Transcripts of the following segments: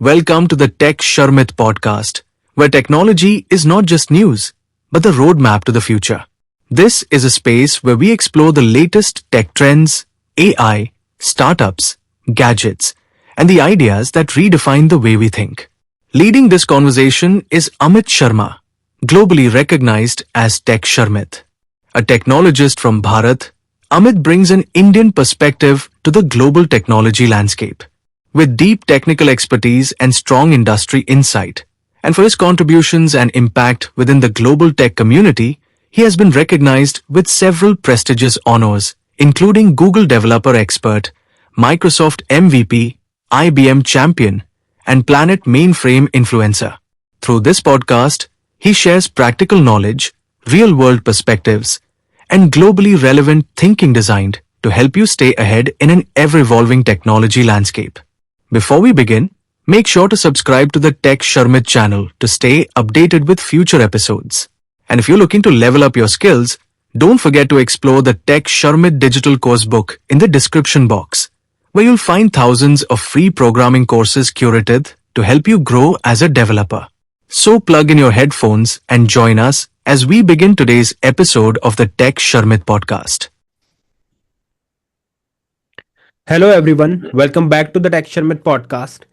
Welcome to the Tech Sharmit podcast, where technology is not just news, but the roadmap to the future. This is a space where we explore the latest tech trends, AI, startups, gadgets, and the ideas that redefine the way we think. Leading this conversation is Amit Sharma, globally recognized as Tech Sharmit. A technologist from Bharat, Amit brings an Indian perspective to the global technology landscape. With deep technical expertise and strong industry insight, and for his contributions and impact within the global tech community, he has been recognized with several prestigious honors, including Google Developer Expert, Microsoft MVP, IBM Champion, and Planet Mainframe Influencer. Through this podcast, he shares practical knowledge, real-world perspectives, and globally relevant thinking designed to help you stay ahead in an ever-evolving technology landscape. Before we begin, make sure to subscribe to the Tech Sharmit channel to stay updated with future episodes. And if you're looking to level up your skills, don't forget to explore the Tech Sharmit digital course book in the description box, where you'll find thousands of free programming courses curated to help you grow as a developer. So plug in your headphones and join us as we begin today's episode of the Tech Sharmit podcast. Hello everyone, welcome back to the Tech Sharmit podcast.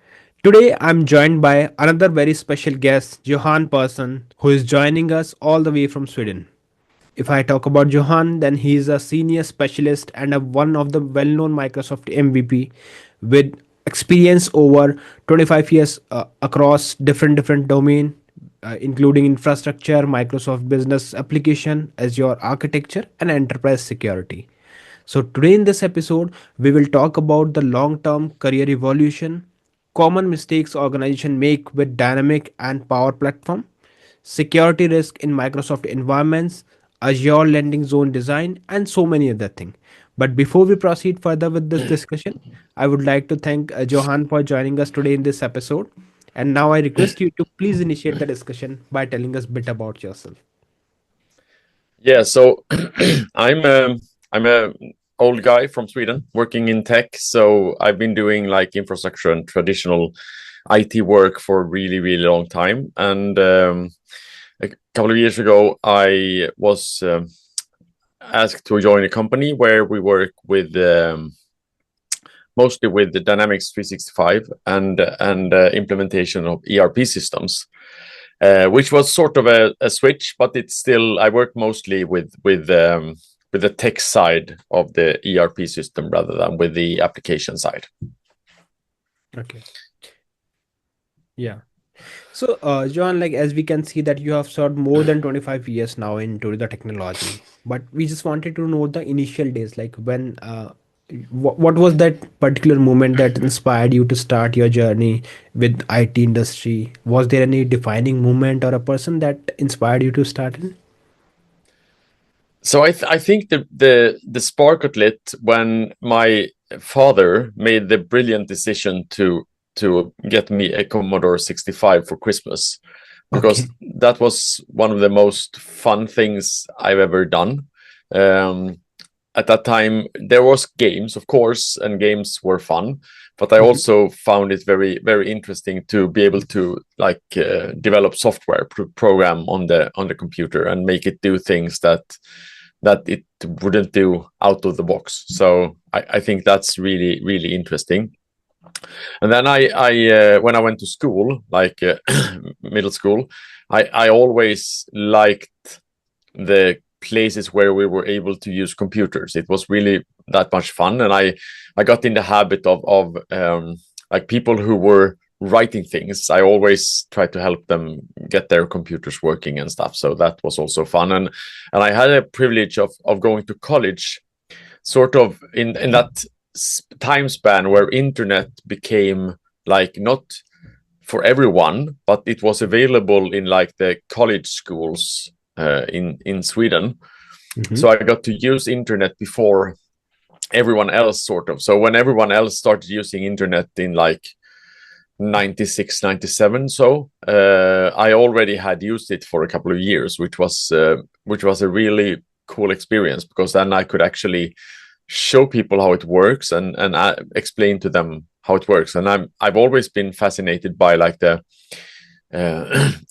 Today I'm joined by another very special guest, Johan Persson, who is joining us all the way from Sweden. If I talk about Johan, then he is a senior specialist and one of the well-known Microsoft MVP with experience over 25 years across different domain, including infrastructure, Microsoft Business Application, Azure Architecture, and enterprise security. So today in this episode, we will talk about the long-term career evolution, common mistakes organizations make with dynamic and power platform, security risk in Microsoft environments, Azure landing zone design, and so many other things. But before we proceed further with this discussion, I would like to thank Johan for joining us today in this episode. And now I request you to please initiate the discussion by telling us a bit about yourself. Yeah, so I'm a old guy from Sweden working in tech. So I've been doing like infrastructure and traditional IT work for a really long time. And a couple of years ago, I was asked to join a company where we work with mostly with the Dynamics 365 and implementation of ERP systems. Which was sort of a switch, but it's still I work mostly with the tech side of the ERP system rather than with the application side. Okay. Yeah. So, John, like as we can see that you have served more than 25 years now into the technology, but we just wanted to know the initial days, like when, what was that particular moment that inspired you to start your journey with IT industry? Was there any defining moment or a person that inspired you to start in? So I think the spark got lit when my father made the brilliant decision to get me a Commodore 65 for Christmas, because that was one of the most fun things I've ever done. At that time, there was games, of course, and games were fun, but I also found it very interesting to be able to like develop software program on the computer and make it do things that it wouldn't do out of the box. So I think that's really interesting. And then I when I went to school, like middle school, I always liked the places where we were able to use computers. It was really that much fun, and I got in the habit of like people who were writing things. I always tried to help them get their computers working and stuff. So that was also fun, and I had a privilege of going to college, sort of in that time span where internet became like not for everyone, but it was available in like the college schools in Sweden. So I got to use internet before everyone else, sort of. So when everyone else started using internet in like 96, 97, so I already had used it for a couple of years, which was a really cool experience, because then I could actually show people how it works and explain to them how it works. And I've always been fascinated by like the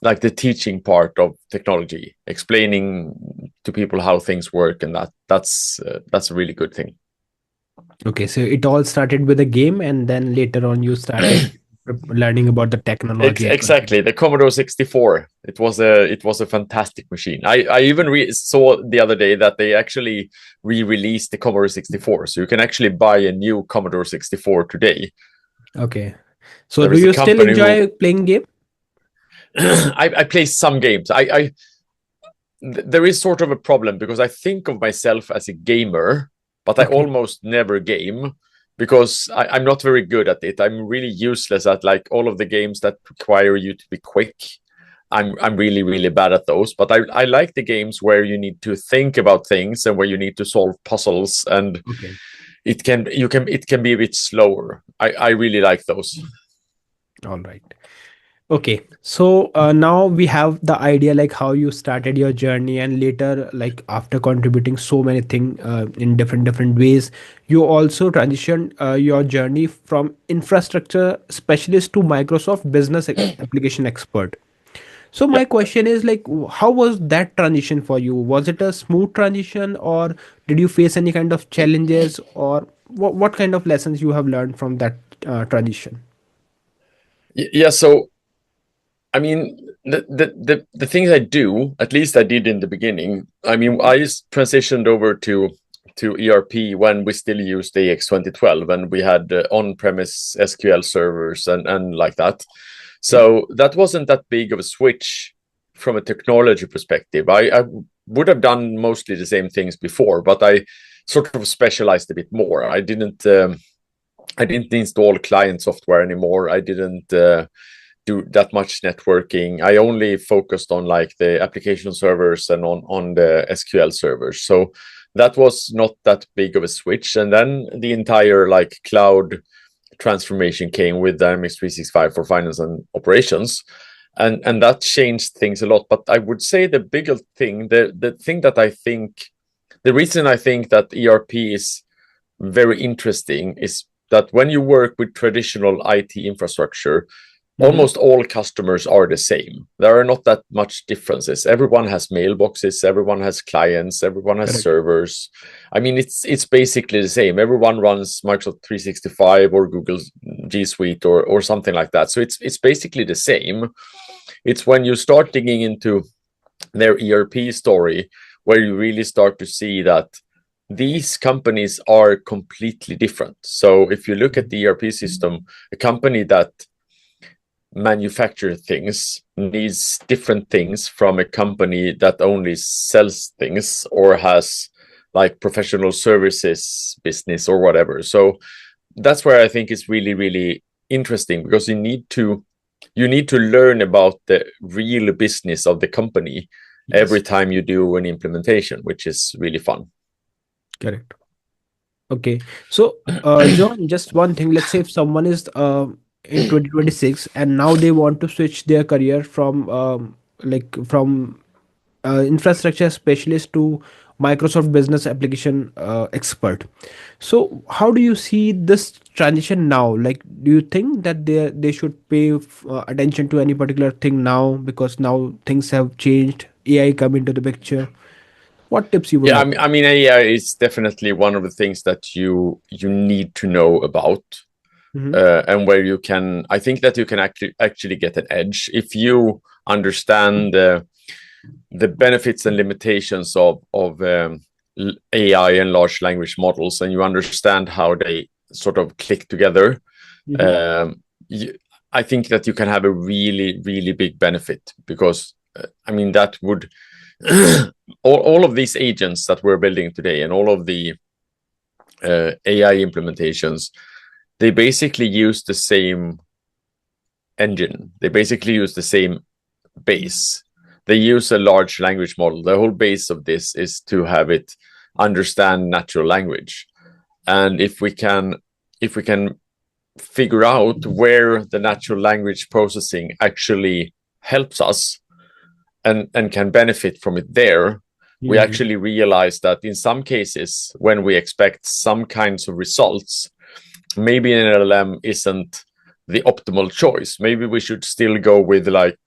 like the teaching part of technology, explaining to people how things work, and that's a really good thing. Okay, so it all started with a game, and then later on you started learning about the technology and Exactly, the Commodore 64. It was a fantastic machine. I even saw the other day that they actually re-released the Commodore 64, so you can actually buy a new Commodore 64 today. Okay. So There do is a you still company who enjoy playing game? I play some games. There is sort of a problem because I think of myself as a gamer, but I Okay. almost never game because I'm not very good at it. I'm really useless at like all of the games that require you to be quick. I'm really, really bad at those. But I like the games where you need to think about things and where you need to solve puzzles, and Okay. it can be a bit slower. I really like those. All right. Okay, so now we have the idea like how you started your journey, and later, like after contributing so many things in different ways, you also transitioned your journey from infrastructure specialist to Microsoft business application expert. So Yeah. my question is like, how was that transition for you? Was it a smooth transition, or did you face any kind of challenges, or what kind of lessons you have learned from that transition? Yeah. So I mean, the things I do, at least I did in the beginning. I mean, I just transitioned over to ERP when we still used AX 2012 and we had on-premise SQL servers and like that. Okay. So that wasn't that big of a switch from a technology perspective. I would have done mostly the same things before, but I sort of specialized a bit more. I didn't install client software anymore. I didn't do that much networking. I only focused on like the application servers and on the SQL servers. So that was not that big of a switch. And then the entire like cloud transformation came with Dynamics 365 for finance and operations. And that changed things a lot. But I would say the bigger thing, the thing that I think, the reason I think that ERP is very interesting is that when you work with traditional IT infrastructure, Mm-hmm. almost all customers are the same. There are not that much differences. Everyone has mailboxes, everyone has clients, everyone has Correct. servers. I mean, it's basically the same. Everyone runs Microsoft 365 or Google G Suite or something like that. So it's basically the same. It's when you start digging into their ERP story where you really start to see that these companies are completely different. So if you look at the ERP system, a company that manufacture things needs different things from a company that only sells things or has like professional services business or whatever. So that's where I think it's really, really interesting because you need to learn about the real business of the company every Yes. time you do an implementation, which is really fun. Correct. Okay. So, John, just one thing. Let's say if someone is in 2026 and now they want to switch their career from from infrastructure specialist to Microsoft business application expert. So, how do you see this transition now? Like, do you think that they should pay attention to any particular thing now because now things have changed? AI come into the picture. What tips you would Yeah, like? I mean, AI is definitely one of the things that you need to know about, Mm-hmm. and where you can. I think that you can actually get an edge if you understand the benefits and limitations of AI and large language models, and you understand how they sort of click together. Mm-hmm. Um, you, I think that you can have a really, really big benefit because I mean that would all of these agents that we're building today and all of the AI implementations, they basically use the same engine. They basically use the same base. They use a large language model. The whole base of this is to have it understand natural language. And if we can figure out where the natural language processing actually helps us and can benefit from it there, we actually realized that in some cases, when we expect some kinds of results, maybe an LLM isn't the optimal choice. Maybe we should still go with like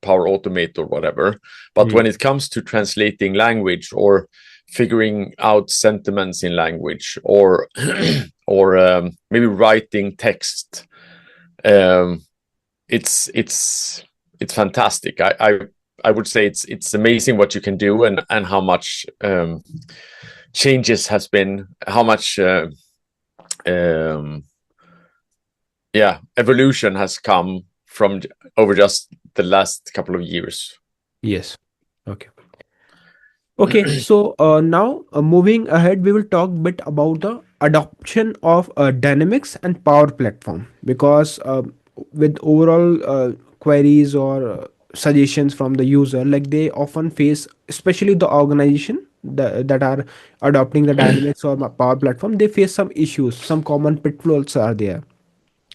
Power Automate or whatever. But when it comes to translating language or figuring out sentiments in language or maybe writing text, it's fantastic. I would say it's amazing what you can do and how much changes has been, how much evolution has come from over just the last couple of years. Yes. Okay. Okay, so now moving ahead, we will talk a bit about the adoption of Dynamics and Power Platform, because with overall queries or suggestions from the user, like they often face, especially the organization that are adopting the Dynamics or Power Platform, they face some issues, some common pitfalls are there.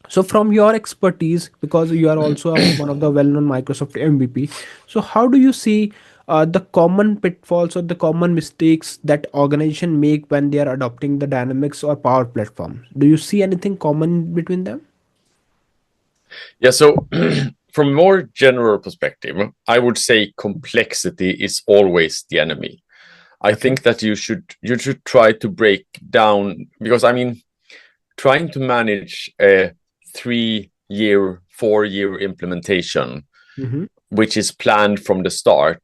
So from your expertise, because you are also one of the well-known Microsoft MVP, so how do you see the common pitfalls or the common mistakes that organization make when they are adopting the Dynamics or Power Platform? Do you see anything common between them? Yeah, so from a more general perspective, I would say complexity is always the enemy. I think that you should try to break down, because I mean, trying to manage a 3-year, 4-year implementation, which is planned from the start,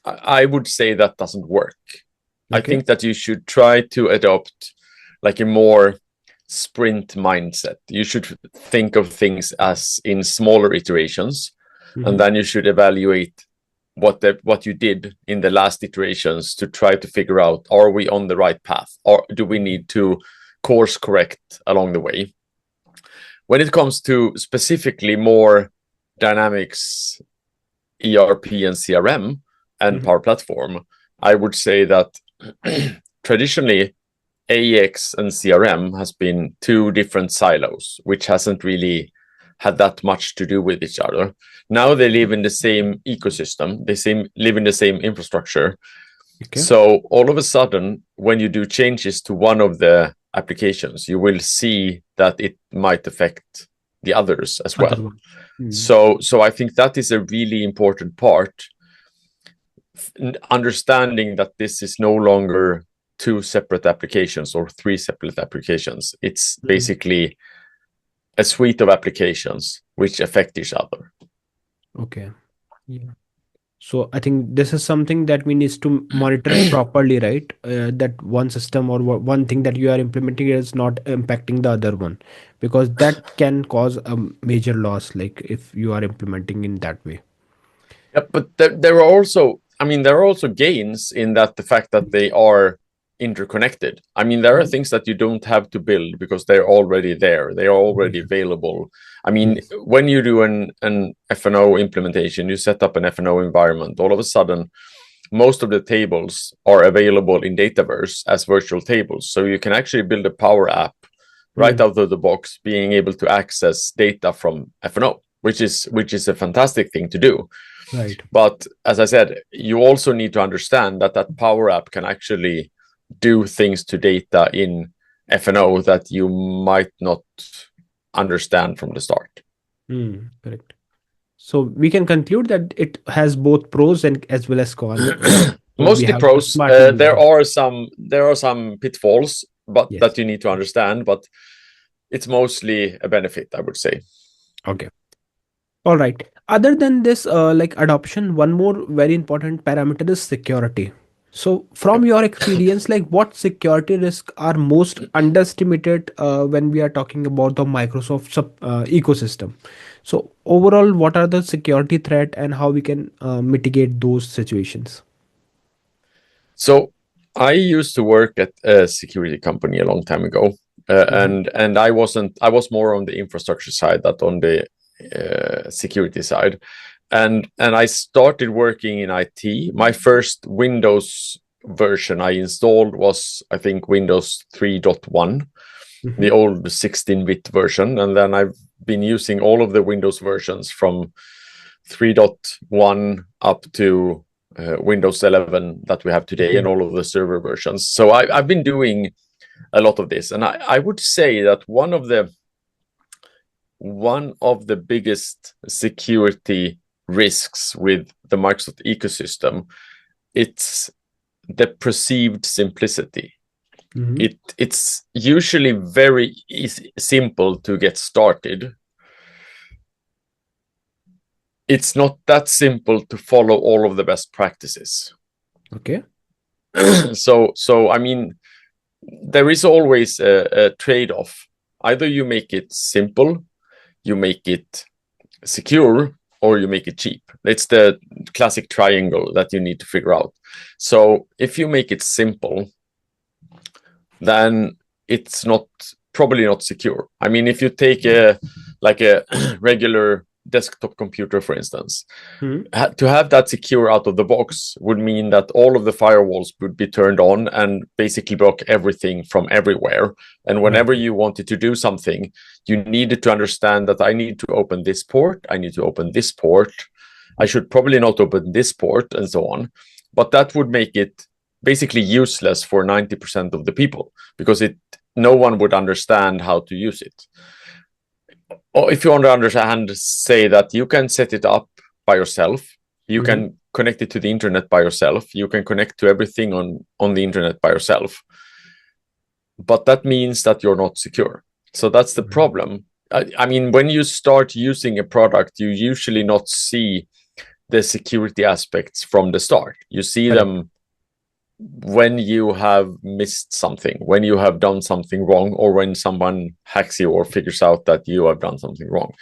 I would say that doesn't work. I think that you should try to adopt like a more sprint mindset. You should think of things as in smaller iterations, and then you should evaluate what you did in the last iterations to try to figure out, are we on the right path, or do we need to course correct along the way? When it comes to specifically more Dynamics, ERP and CRM and Power Platform, I would say that traditionally AX and CRM has been two different silos, which hasn't really had that much to do with each other. Now they live in the same ecosystem, live in the same infrastructure. So all of a sudden, when you do changes to one of the applications, you will see that it might affect the others as well. So I think that is a really important part, understanding that this is no longer 2 separate applications or 3 separate applications. It's basically a suite of applications which affect each other. Okay. Yeah. So I think this is something that we need to monitor properly, right? That one system or one thing that you are implementing is not impacting the other one, because that can cause a major loss, like if you are implementing in that way. Yeah, but there are also, I mean, there are also gains in that, the fact that they are interconnected. I mean, there are things that you don't have to build because they're already there. They are already available. I mean, when you do an F&O implementation, you set up an F&O environment, all of a sudden, most of the tables are available in Dataverse as virtual tables. So you can actually build a Power App right out of the box, being able to access data from F&O, which is a fantastic thing to do. Right. But as I said, you also need to understand that Power App can actually do things to data in F&O that you might not understand from the start. Correct. So we can conclude that it has both pros and as well as cons. So Mostly pros. There are some pitfalls, but that you need to understand. But it's mostly a benefit, I would say. Okay. All right. Other than this, like adoption, one more very important parameter is security. So from your experience, like what security risks are most underestimated when we are talking about the Microsoft ecosystem? So overall, what are the security threat and how we can mitigate those situations? So I used to work at a security company a long time ago, and I was more on the infrastructure side than on the security side. And I started working in IT. My first Windows version I installed was, I think, Windows 3.1, the old 16-bit version. And then I've been using all of the Windows versions from 3.1 up to Windows 11 that we have today and all of the server versions. So I've been doing a lot of this, and I would say that one of the biggest security risks with the Microsoft ecosystem, it's the perceived simplicity. It's usually very simple to get started. It's not that simple to follow all of the best practices. Okay. So I mean, there is always a trade-off. Either you make it simple, you make it secure, or you make it cheap. It's the classic triangle that you need to figure out. So if you make it simple, then it's probably not secure. I mean, if you take a regular desktop computer, for instance, to have that secure out of the box would mean that all of the firewalls would be turned on and basically block everything from everywhere. And whenever you wanted to do something, you needed to understand that I need to open this port, I need to open this port, I should probably not open this port, and so on. But that would make it basically useless for 90% of the people, because no one would understand how to use it. Or if you want to understand, say that you can set it up by yourself, you can connect it to the internet by yourself, you can connect to everything on the internet by yourself, but that means that you're not secure. So that's the problem. I mean, when you start using a product, you usually not see the security aspects from the start. You see them when you have missed something, when you have done something wrong, or when someone hacks you or figures out that you have done something wrong.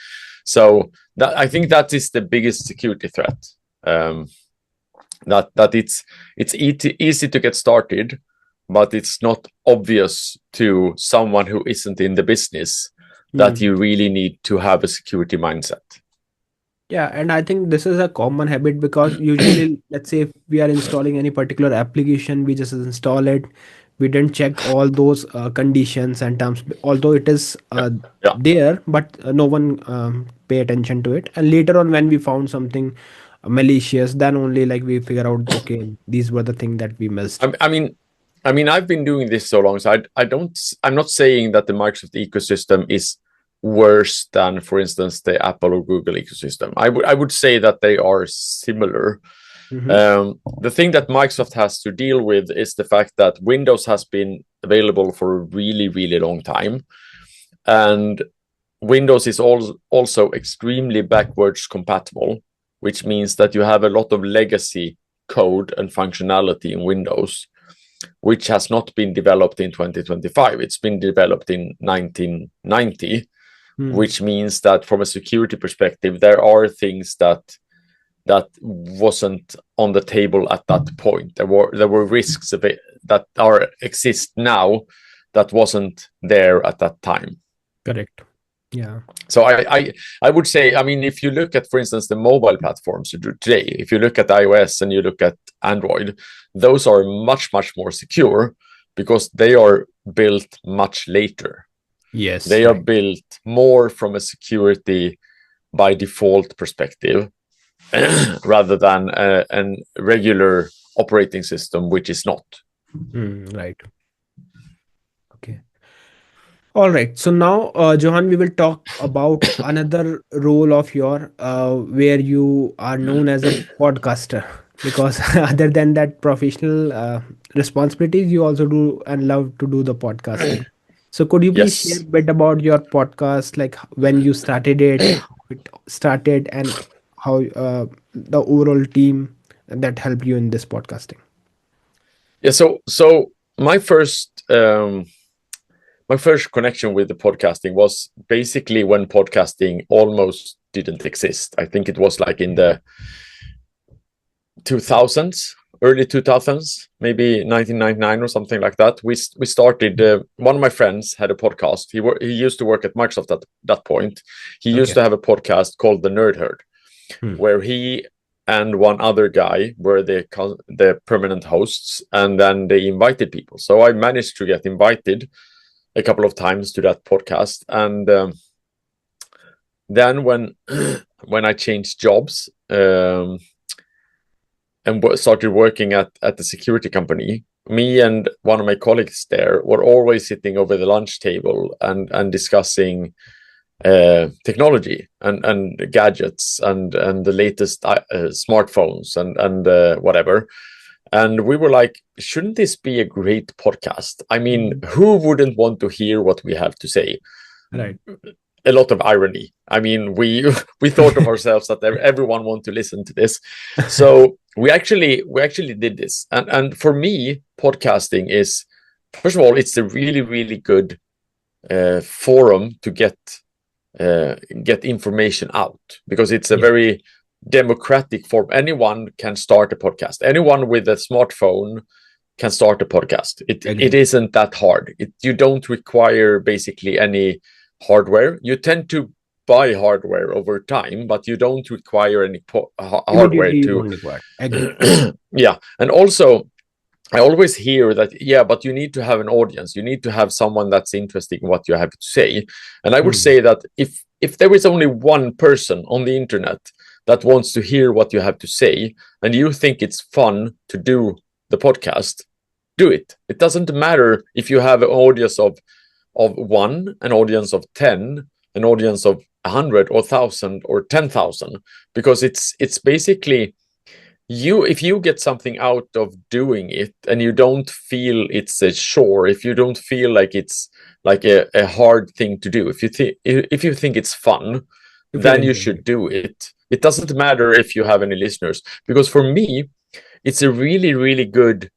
So I think that is the biggest security threat. That it's easy to get started, but it's not obvious to someone who isn't in the business that you really need to have a security mindset. Yeah, and I think this is a common habit, because usually, let's say if we are installing any particular application, we just install it. We didn't check all those conditions and terms, although it is there, but no one pay attention to it. And later on, when we found something malicious, then only like we figure out, okay, these were the things that we missed. I mean, I've been doing this so long, so I'm not saying that the Microsoft ecosystem is worse than, for instance, the Apple or Google ecosystem. I would say that they are similar. The thing that Microsoft has to deal with is the fact that Windows has been available for a really, really long time, and Windows is also extremely backwards compatible, which means that you have a lot of legacy code and functionality in Windows, which has not been developed in 2025. It's been developed in 1990, which means that from a security perspective, there are things that wasn't on the table at that point. There were risks of it that exist now that wasn't there at that time. Correct. Yeah. So I would say, I mean, if you look at, for instance, the mobile platforms today, if you look at iOS and you look at Android, those are much, much more secure because they are built much later. Yes. They are built more from a security by default perspective rather than a regular operating system, which is not. Right. Okay. All right. So now, Johan, we will talk about another role of your where you are known as a podcaster, because other than that professional responsibilities, you also do and love to do the podcasting. So could you please share a bit about your podcast, like when you started it, how it started, and how the overall team that helped you in this podcasting? Yeah. So my first connection with the podcasting was basically when podcasting almost didn't exist. I think it was like in the 2000s, early 2000s, maybe 1999 or something like that. We started, one of my friends had a podcast. He used to work at Microsoft at that point. He used to have a podcast called The Nerd Herd, where he and one other guy were the permanent hosts, and then they invited people. So I managed to get invited a couple of times to that podcast, and then when I changed jobs, started working at the security company, me and one of my colleagues there were always sitting over the lunch table and discussing technology and gadgets and the latest smartphones and whatever. And we were like, shouldn't this be a great podcast? I mean, who wouldn't want to hear what we have to say? Right. A lot of irony. I mean, we thought of ourselves that everyone want to listen to this. So we actually did this. And for me, podcasting is, first of all, it's a really, really good forum to get information out, because it's a very democratic form. Anyone can start a podcast. Anyone with a smartphone can start a podcast. It isn't that hard. You don't require basically any hardware. You tend to buy hardware over time, but you don't require any hardware to. Yeah, and also I always hear that, but you need to have an audience. You need to have someone that's interested in what you have to say. And I would say that if there is only one person on the internet that wants to hear what you have to say, and you think it's fun to do the podcast, do it. It doesn't matter if you have an audience of one, an audience of 10, an audience of 100 or 1,000 or 10,000, because it's basically if you get something out of doing it and you don't feel it's a chore, if you don't feel like it's like a hard thing to do, if you think it's fun, then you should do it. It doesn't matter if you have any listeners, because for me, it's a really, really good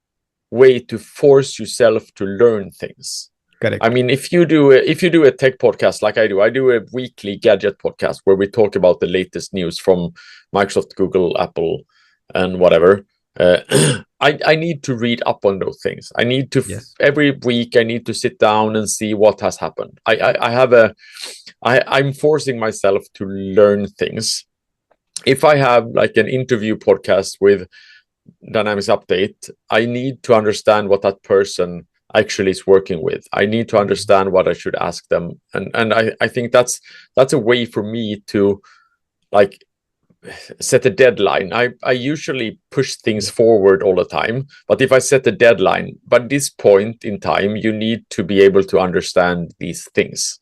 way to force yourself to learn things. Correct. I mean, if you do a tech podcast like I do a weekly gadget podcast where we talk about the latest news from Microsoft, Google, Apple, and whatever. I need to read up on those things. I need to every week. I need to sit down and see what has happened. I'm forcing myself to learn things. If I have like an interview podcast with Dynamics Update, I need to understand what that person actually is working with. I need to understand what I should ask them, and I think that's a way for me to like set a deadline. I usually push things forward all the time, but if I set a deadline, by this point in time, you need to be able to understand these things.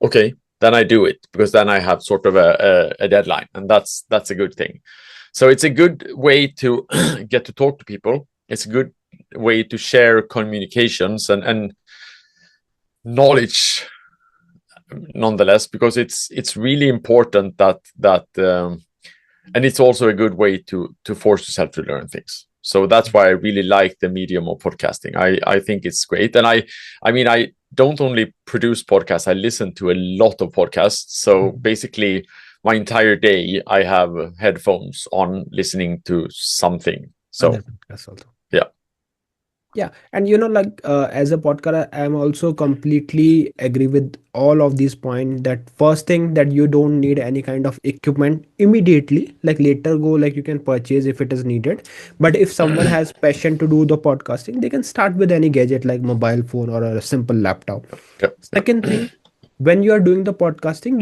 Okay, then I do it, because then I have sort of a deadline, and that's a good thing. So it's a good way to get to talk to people. It's a good way to share communications and knowledge, nonetheless, because it's really important that and it's also a good way to force yourself to learn things. So that's why I really like the medium of podcasting. I think it's great. And I mean, I don't only produce podcasts, I listen to a lot of podcasts. So basically my entire day, I have headphones on listening to something. So yeah, and as a podcaster, I'm also completely agree with all of these points. That first thing, that you don't need any kind of equipment immediately. Like later go, like you can purchase if it is needed. But if someone has passion to do the podcasting, they can start with any gadget like mobile phone or a simple laptop. Second thing, when you are doing the podcasting,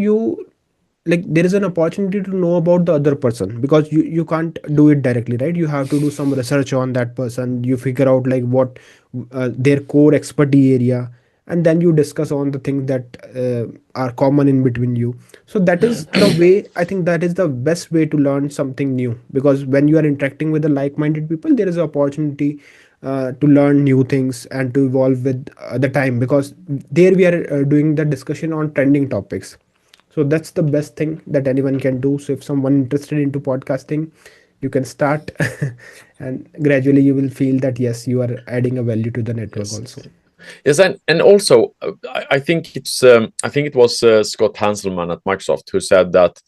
there is an opportunity to know about the other person, because you can't do it directly, right? You have to do some research on that person. You figure out like what their core expertise area, and then you discuss on the things that are common in between you. So that is the way, I think that is the best way to learn something new, because when you are interacting with the like-minded people, there is an opportunity to learn new things and to evolve with the time, because there we are doing the discussion on trending topics. So that's the best thing that anyone can do. So if someone interested into podcasting, you can start and gradually you will feel that yes, you are adding a value to the network also. Yes, and also I think it was Scott Hanselman at Microsoft who said that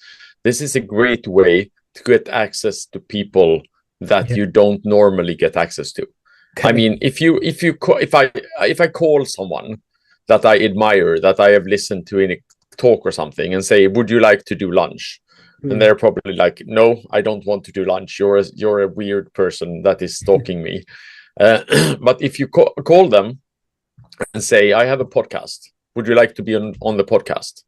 this is a great way to get access to people that you don't normally get access to. Correct. I mean, if I call someone that I admire, that I have listened to in a talk or something, and say, would you like to do lunch? And they're probably like, no, I don't want to do lunch. You're a weird person that is stalking me. But if you call them and say, I have a podcast, would you like to be on the podcast?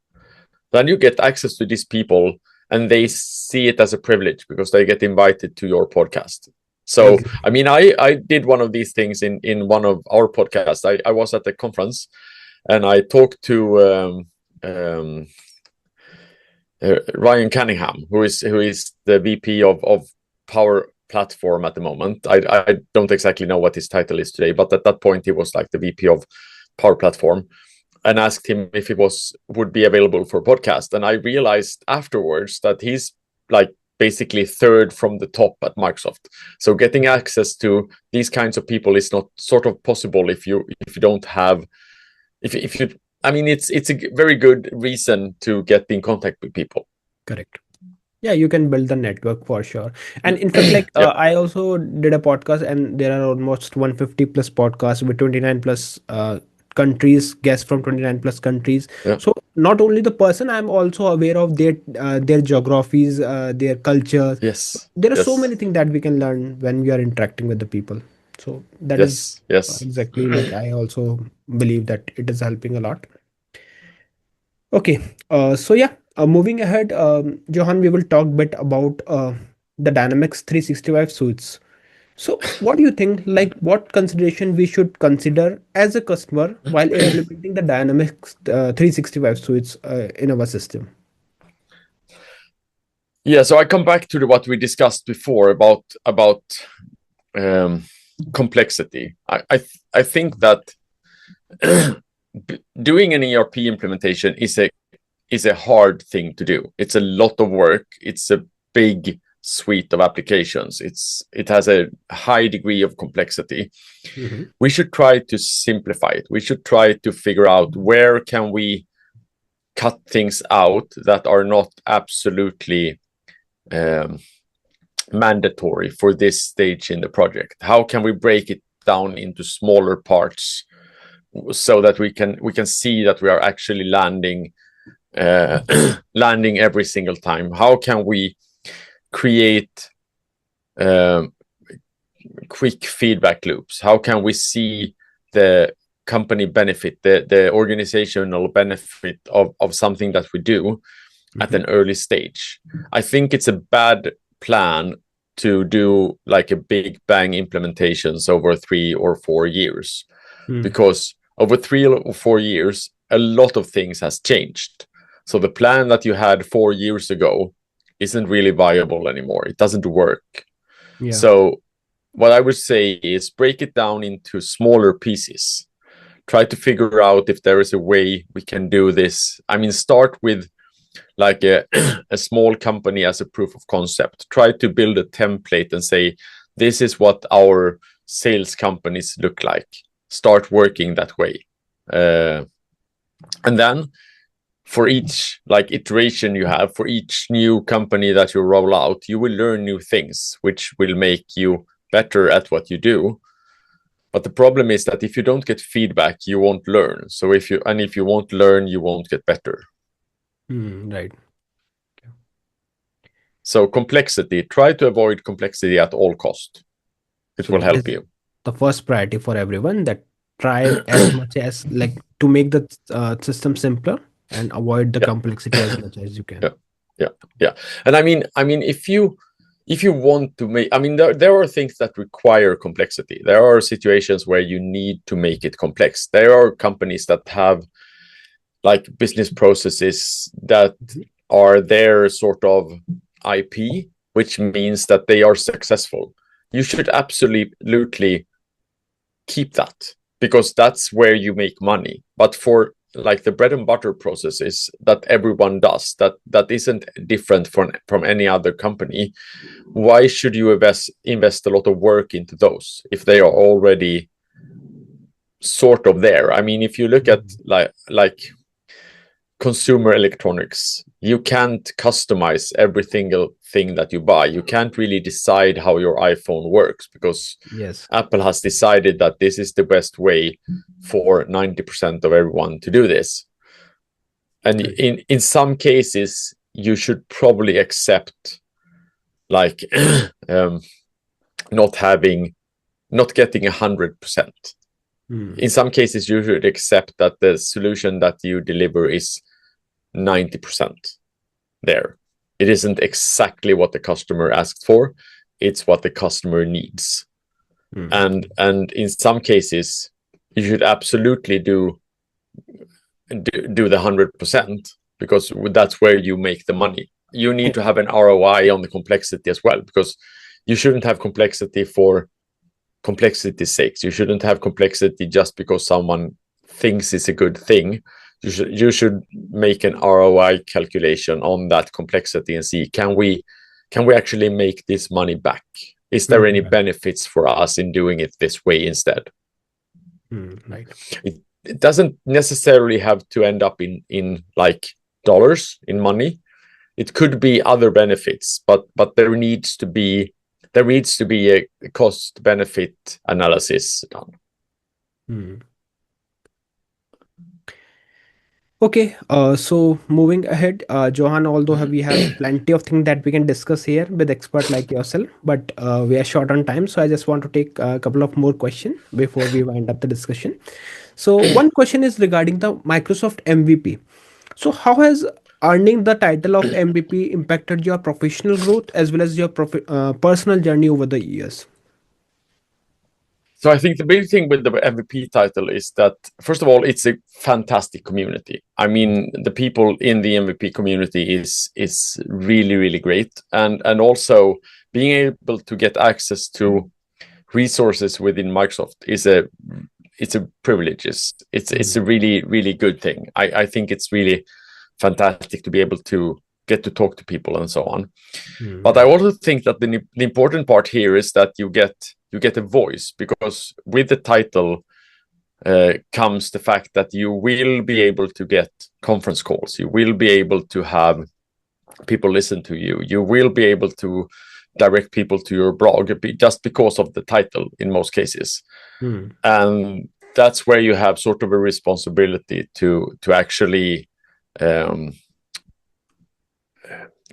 Then you get access to these people, and they see it as a privilege because they get invited to your podcast. So, Okay. I mean, I did one of these things in one of our podcasts. I was at the conference and I talked to Ryan Cunningham, who is the VP of Power Platform at the moment. I don't exactly know what his title is today, but at that point he was like the VP of Power Platform, and asked him if he would be available for a podcast. And I realized afterwards that he's like basically third from the top at Microsoft. So getting access to these kinds of people is not sort of possible if you don't have if you I mean it's a very good reason to get in contact with people. Correct. Yeah, you can build the network for sure. And in fact, like Yeah. I also did a podcast, and there are almost 150 plus podcasts with 29 plus countries, guests from 29 plus countries. Yeah. So not only the person, I'm also aware of their geographies, their cultures. Yes. There are so Yes. many things that we can learn when we are interacting with the people. So that is Yes. Yes. exactly like I also believe that it is helping a lot. Okay, so yeah, moving ahead, Johan, we will talk bit about the Dynamics 365 suites. So, what do you think? Like, what consideration we should consider as a customer while implementing the Dynamics 365 suites in our system? Yeah, so I come back to what we discussed before about um, complexity. I think that doing an ERP implementation is a hard thing to do. It's a lot of work. It's a big suite of applications. It has a high degree of complexity. Mhm. We should try to simplify it. We should try to figure out where can we cut things out that are not absolutely mandatory for this stage in the project. How can we break it down into smaller parts so that we can see that we are actually landing landing every single time? How can we create quick feedback loops? How can we see the company benefit, the organizational benefit of something that we do at an early stage? I think it's a bad plan to do like a big bang implementations over 3 or 4 years, Mm. because over 3 or 4 years a lot of things has changed. So the plan that you had 4 years ago isn't really viable anymore. It doesn't work. Yeah. So what I would say is break it down into smaller pieces. Try to figure out if there is a way we can do this. I mean, start with like a small company as a proof of concept. Try to build a template and say, this is what our sales companies look like. Start working that way. And then for each like iteration you have, for each new company that you roll out, you will learn new things, which will make you better at what you do. But the problem is that if you don't get feedback, you won't learn. So if you won't learn, you won't get better. Right. So complexity, try to avoid complexity at all cost. It So will that help is you. the first priority for everyone, that try as much as like to make the system simpler and avoid the Yeah, complexity as much as you can. yeah, yeah, yeah. And I mean, if you want to make, I mean, there are things that require complexity. There are situations where you need to make it complex. There are companies that have like business processes that Mhm. are their sort of IP, which means that they are successful. You should absolutely keep that, because that's where you make money. But for like the bread and butter processes that everyone does, that isn't different from any other company, why should you invest a lot of work into those if they are already sort of there? I mean, if you look at like consumer electronics, you can't customize every single thing that you buy. You can't really decide how your iPhone works, because Yes. Apple has decided that this is the best way for 90% of everyone to do this. And Correct. in some cases, you should probably accept like not having not getting 100%. Mm. In some cases, you should accept that the solution that you deliver is 90% there. It isn't exactly what the customer asked for, it's what the customer needs. Mm. And in some cases, you should absolutely do the 100%, because that's where you make the money. You need to have an ROI on the complexity as well, because you shouldn't have complexity for complexity's sake. You shouldn't have complexity just because someone thinks it's a good thing. You should make an ROI calculation on that complexity and see, can we actually make this money back? Is there any benefits for us in doing it this way instead? Right. It doesn't necessarily have to end up in like dollars, in money. It could be other benefits, but there needs to be a cost benefit analysis done. Okay, so moving ahead, Johan, although we have plenty of things that we can discuss here with expert like yourself, but we are short on time, so I just want to take a couple of more questions before we wind up the discussion. So one question is regarding the Microsoft MVP. So how has earning the title of MVP impacted your professional growth as well as your personal journey over the years? So I think the big thing with the MVP title is that, first of all, it's a fantastic community. I mean, the people in the MVP community is really, really great. And also being able to get access to resources within Microsoft is a privilege. It's a really, really good thing. I think it's really fantastic to be able to get to talk to people and so on. But I also think that the important part here is that you get a voice, because with the title comes the fact that you will be able to get conference calls. You will be able to have people listen to you. You will be able to direct people to your blog just because of the title in most cases. And that's where you have sort of a responsibility to actually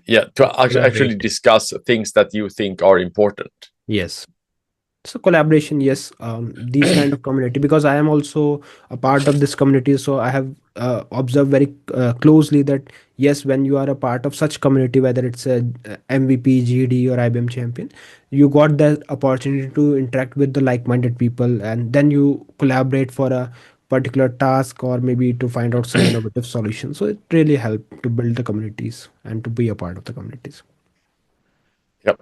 actually discuss things that you think are important. Yes. So collaboration, yes, these kind of community, because I am also a part of this community, so I have observed very closely that yes, when you are a part of such community, whether it's a MVP, GD, or IBM champion, you got the opportunity to interact with the like-minded people, and then you collaborate for a particular task or maybe to find out some innovative solution. So it really helped to build the communities and to be a part of the communities. Yep.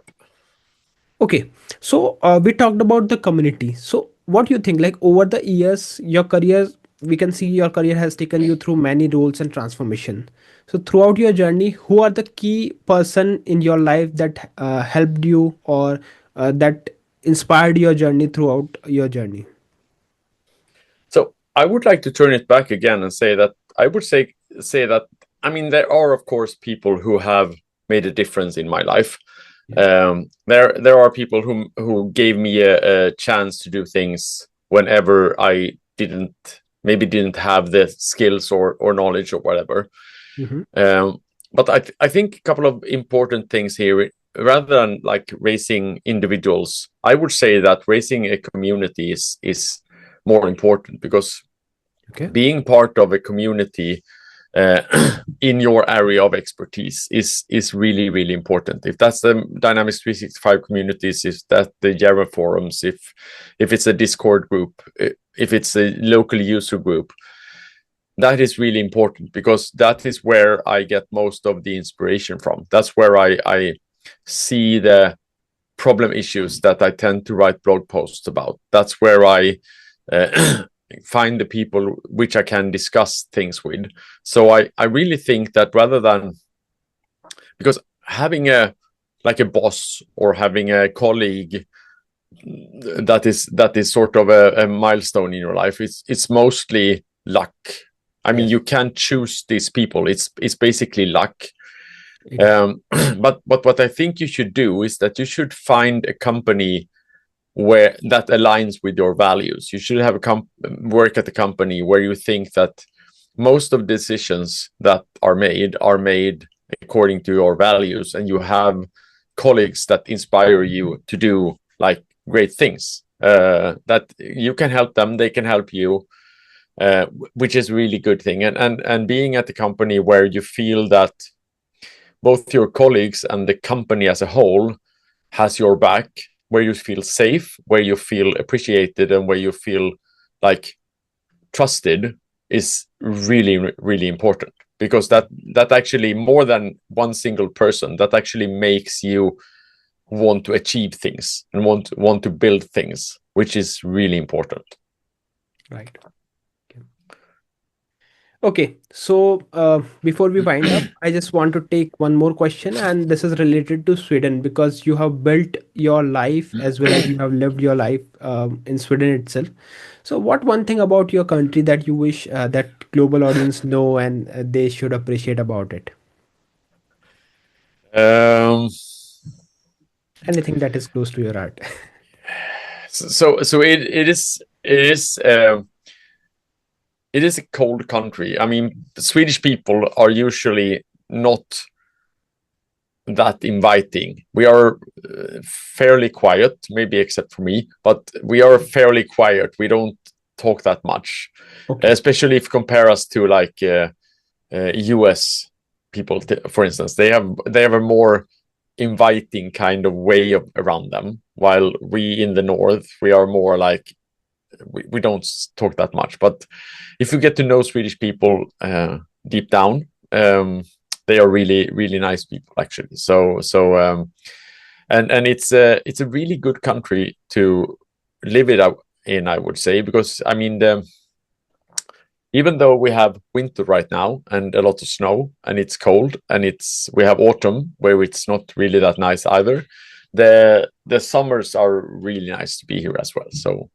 Okay, so we talked about the community. So, what do you think? Like over the years, your career, we can see your career has taken you through many roles and transformation. So, throughout your journey, who are the key person in your life that helped you or that inspired your journey throughout your journey? So I would like to turn it back again and say that I would say that, I mean, there are of course people who have made a difference in my life. There are people who gave me a chance to do things whenever I didn't have the skills or knowledge or whatever. But I think a couple of important things here, rather than like raising individuals, I would say that raising a community is more important, because being part of a community in your area of expertise is really, really important. If that's the Dynamics 365 communities, if that's the Jira forums, if it's a Discord group, if it's a local user group, that is really important, because that is where I get most of the inspiration from. That's where I see the problem issues that I tend to write blog posts about. That's where I find the people which I can discuss things with. So I really think that rather than, because having a boss or having a colleague that is sort of a milestone in your life, it's mostly luck. I mean, you can't choose these people. It's basically luck. But what I think you should do is that you should find a company where that aligns with your values. You should have work at a company where you think that most of the decisions that are made according to your values, and you have colleagues that inspire you to do like great things, that you can help them, they can help you, which is a really good thing. And being at the company where you feel that both your colleagues and the company as a whole has your back, where you feel safe, where you feel appreciated, and where you feel like trusted is really, really important, because that actually, more than one single person, that actually makes you want to achieve things and want to build things, which is really important. Right. Okay, so before we wind up, I just want to take one more question, and this is related to Sweden because you have built your life as well as you have lived your life in Sweden itself. So, what one thing about your country that you wish that global audience know and they should appreciate about it? Um, Anything that is close to your heart. so it is a cold country. I mean, the Swedish people are usually not that inviting. We are fairly quiet, maybe except for me, but we are fairly quiet. We don't talk that much, Okay. especially if you compare us to like US people, for instance. They have a more inviting kind of way around them, while we in the north, we are more like we don't talk that much. But if you get to know Swedish people deep down, they are really, really nice people, actually. And it's a really good country to live it out in, I would say, because I mean, even though we have winter right now and a lot of snow and it's cold, and we have autumn where it's not really that nice either, the summers are really nice to be here as well. So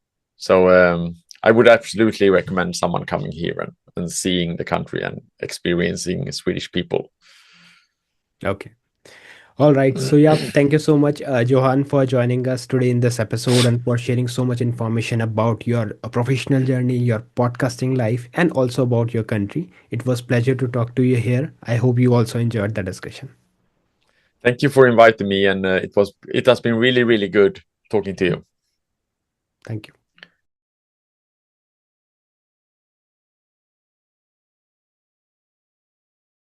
I would absolutely recommend someone coming here and seeing the country and experiencing Swedish people. Okay. All right. So, yeah, thank you so much, Johan, for joining us today in this episode and for sharing so much information about your professional journey, your podcasting life, and also about your country. It was pleasure to talk to you here. I hope you also enjoyed the discussion. Thank you for inviting me, and it has been really, really good talking to you. Thank you.